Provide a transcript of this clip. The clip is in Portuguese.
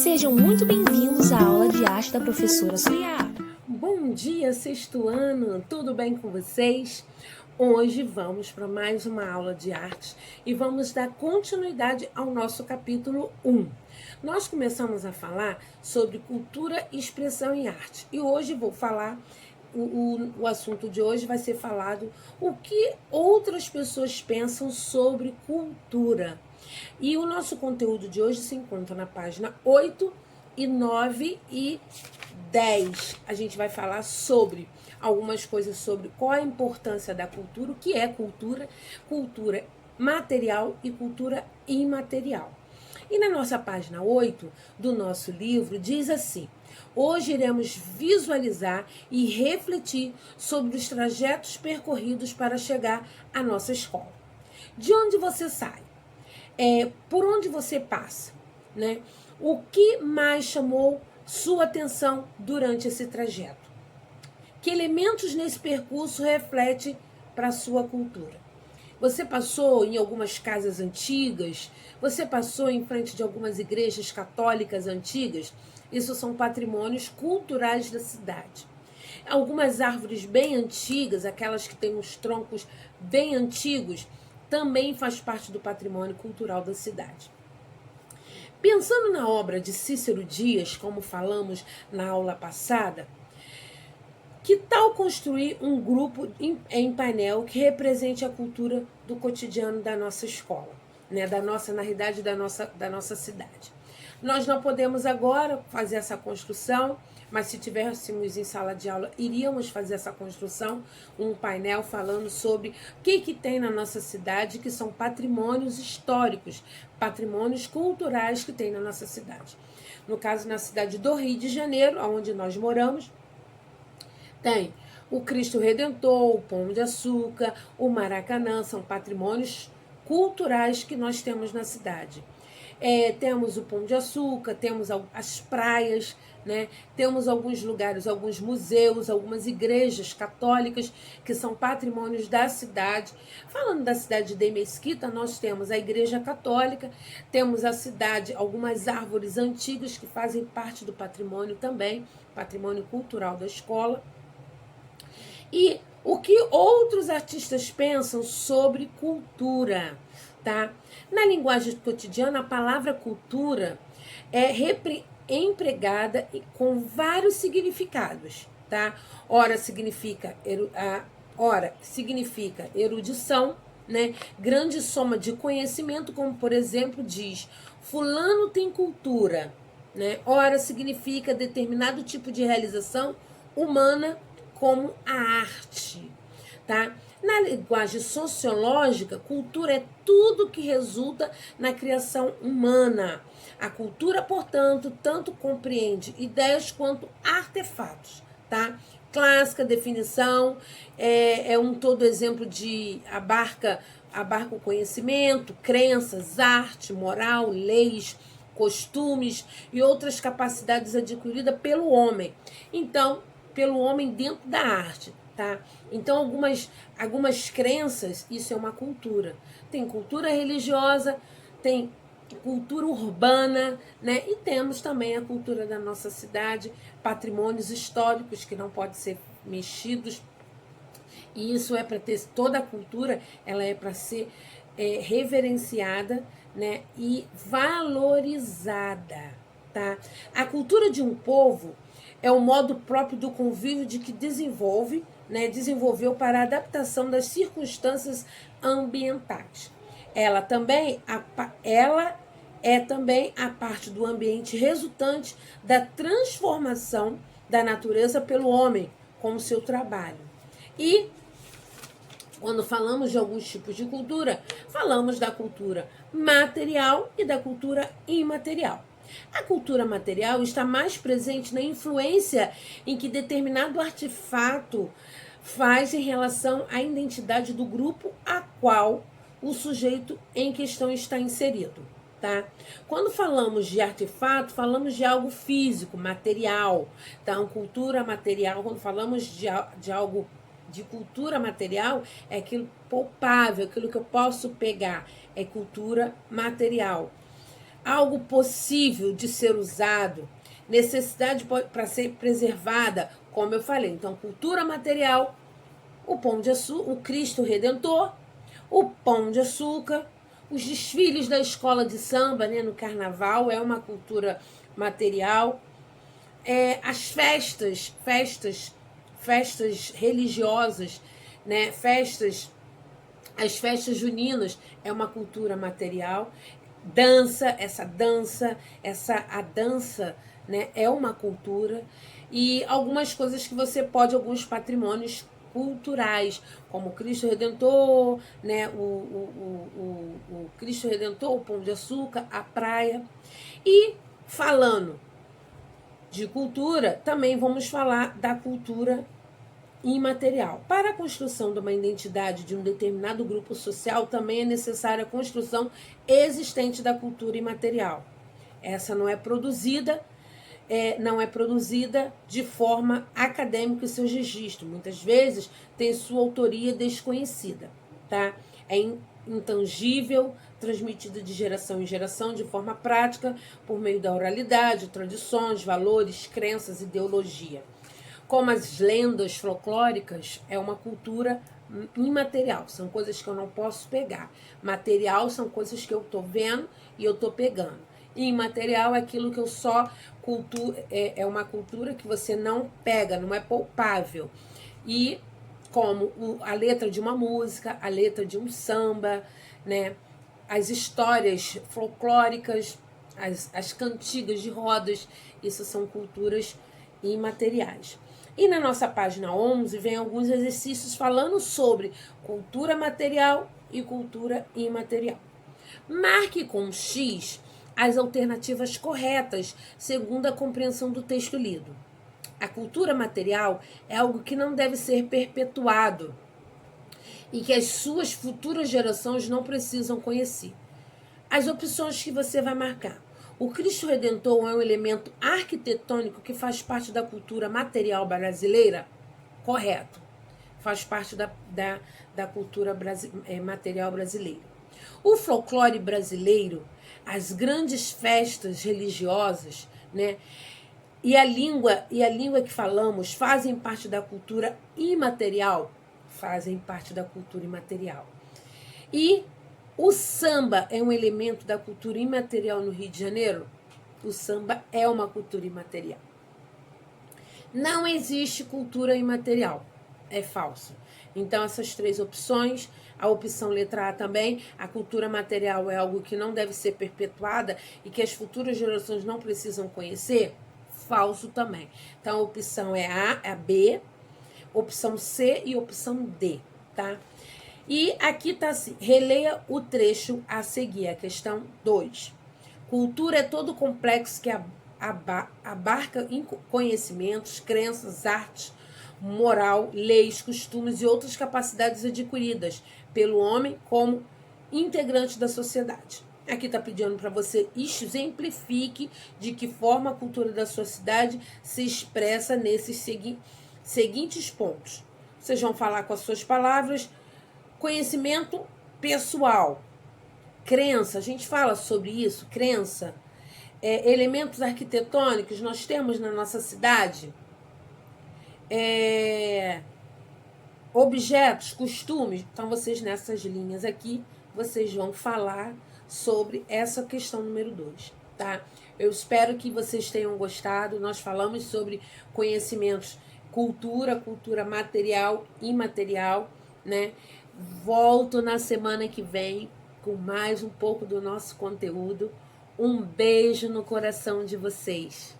Sejam muito bem-vindos à aula de arte da professora Suyá. Bom dia, sexto ano, tudo bem com vocês? Hoje vamos para mais uma aula de artes e vamos dar continuidade ao nosso capítulo 1. Nós começamos a falar sobre cultura, expressão e arte e hoje vou falar, o assunto de hoje vai ser falado o que outras pessoas pensam sobre cultura. E o nosso conteúdo de hoje se encontra na página 8 e 9 e 10. A gente vai falar sobre algumas coisas sobre qual a importância da cultura, o que é cultura, cultura material e cultura imaterial. E na nossa página 8 do nosso livro diz assim: hoje iremos visualizar e refletir sobre os trajetos percorridos para chegar à nossa escola. De onde você sai? Por onde você passa, né? O que mais chamou sua atenção durante esse trajeto? Que elementos nesse percurso refletem para a sua cultura? Você passou em algumas casas antigas? Você passou em frente de algumas igrejas católicas antigas? Isso são patrimônios culturais da cidade. Algumas árvores bem antigas, aquelas que têm uns troncos bem antigos, também faz parte do patrimônio cultural da cidade. Pensando na obra de Cícero Dias, como falamos na aula passada, que tal construir um grupo em painel que represente a cultura do cotidiano da nossa escola, né? Na realidade, da nossa cidade. Nós não podemos agora fazer essa construção, mas se tivéssemos em sala de aula, iríamos fazer essa construção, um painel falando sobre o que tem na nossa cidade, que são patrimônios históricos, patrimônios culturais que tem na nossa cidade. No caso, na cidade do Rio de Janeiro, onde nós moramos, tem o Cristo Redentor, o Pão de Açúcar, o Maracanã, são patrimônios culturais que nós temos na cidade. Temos o Pão de Açúcar, temos as praias, né? Temos alguns lugares, alguns museus, algumas igrejas católicas que são patrimônios da cidade. Falando da cidade de Mesquita, nós temos a igreja católica, temos a cidade, algumas árvores antigas que fazem parte do patrimônio também, patrimônio cultural da escola. E o que outros artistas pensam sobre cultura, tá? Na linguagem cotidiana, a palavra cultura é empregada com vários significados, tá? Ora significa erudição, né? Grande soma de conhecimento, como por exemplo diz, fulano tem cultura, né? Ora significa determinado tipo de realização humana, como a arte, tá? Na linguagem sociológica, cultura é tudo que resulta na criação humana. A cultura, portanto, tanto compreende ideias quanto artefatos, tá? Clássica definição, é um todo exemplo de abarca o conhecimento, crenças, arte, moral, leis, costumes e outras capacidades adquiridas pelo homem. Então, pelo homem dentro da arte, tá? Então, algumas crenças, isso é uma cultura. Tem cultura religiosa, tem cultura urbana, né? E temos também a cultura da nossa cidade, patrimônios históricos que não podem ser mexidos. E isso é para ter, toda a cultura, ela é para ser reverenciada, né? E valorizada, tá? A cultura de um povo é o modo próprio do convívio de que desenvolveu para a adaptação das circunstâncias ambientais. Ela é também a parte do ambiente resultante da transformação da natureza pelo homem com o seu trabalho. E quando falamos de alguns tipos de cultura, falamos da cultura material e da cultura imaterial. A cultura material está mais presente na influência em que determinado artefato faz em relação à identidade do grupo a qual o sujeito em questão está inserido, tá? Quando falamos de artefato, falamos de algo físico, material, tá? Então, cultura material, quando falamos de algo de cultura material, é aquilo palpável, aquilo que eu posso pegar, é cultura material. algo possível de ser usado, necessidade para ser preservada, como eu falei. Então, cultura material, o pão de açúcar, o Cristo Redentor, o pão de açúcar, os desfiles da escola de samba, né, no carnaval, é uma cultura material. As festas religiosas, né, as festas juninas é uma cultura material. A dança, né, é uma cultura. E algumas coisas que você pode, alguns patrimônios culturais, como o Cristo Redentor, né, o Cristo Redentor, o Pão de Açúcar, a praia. E falando de cultura, também vamos falar da cultura imaterial. Para a construção de uma identidade de um determinado grupo social, também é necessária a construção existente da cultura imaterial. Essa não é produzida de forma acadêmica em seus registros. Muitas vezes tem sua autoria desconhecida, tá? É intangível, transmitida de geração em geração de forma prática por meio da oralidade, tradições, valores, crenças, ideologia. Como as lendas folclóricas, é uma cultura imaterial, são coisas que eu não posso pegar. Material são coisas que eu estou vendo e eu estou pegando. Imaterial é aquilo que eu só é uma cultura que você não pega, não é palpável. E como a letra de uma música, a letra de um samba, né? As histórias folclóricas, as cantigas de rodas, isso são culturas imateriais. E na nossa página 11 vem alguns exercícios falando sobre cultura material e cultura imaterial. Marque com X as alternativas corretas, segundo a compreensão do texto lido. A cultura material é algo que não deve ser perpetuado e que as suas futuras gerações não precisam conhecer. As opções que você vai marcar. O Cristo Redentor é um elemento arquitetônico que faz parte da cultura material brasileira? Correto. Faz parte da cultura material brasileira. O folclore brasileiro, as grandes festas religiosas, né, e a língua que falamos fazem parte da cultura imaterial? Fazem parte da cultura imaterial. E o samba é um elemento da cultura imaterial no Rio de Janeiro? O samba é uma cultura imaterial. Não existe cultura imaterial. É falso. Então, essas três opções, a opção letra A também, a cultura material é algo que não deve ser perpetuada e que as futuras gerações não precisam conhecer? Falso também. Então, a opção é a B, opção C e opção D, tá? E aqui está assim, releia o trecho a seguir, a questão 2. Cultura é todo o complexo que abarca conhecimentos, crenças, artes, moral, leis, costumes e outras capacidades adquiridas pelo homem como integrante da sociedade. Aqui está pedindo para você exemplifique de que forma a cultura da sociedade se expressa nesses seguintes pontos. Vocês vão falar com as suas palavras. Conhecimento pessoal. Crença, a gente fala sobre isso, crença. Elementos arquitetônicos nós temos na nossa cidade. Objetos, costumes. Então, vocês nessas linhas aqui, vocês vão falar sobre essa questão número 2, tá? Eu espero que vocês tenham gostado. Nós falamos sobre conhecimentos, cultura material e imaterial, né? Volto na semana que vem com mais um pouco do nosso conteúdo. Um beijo no coração de vocês.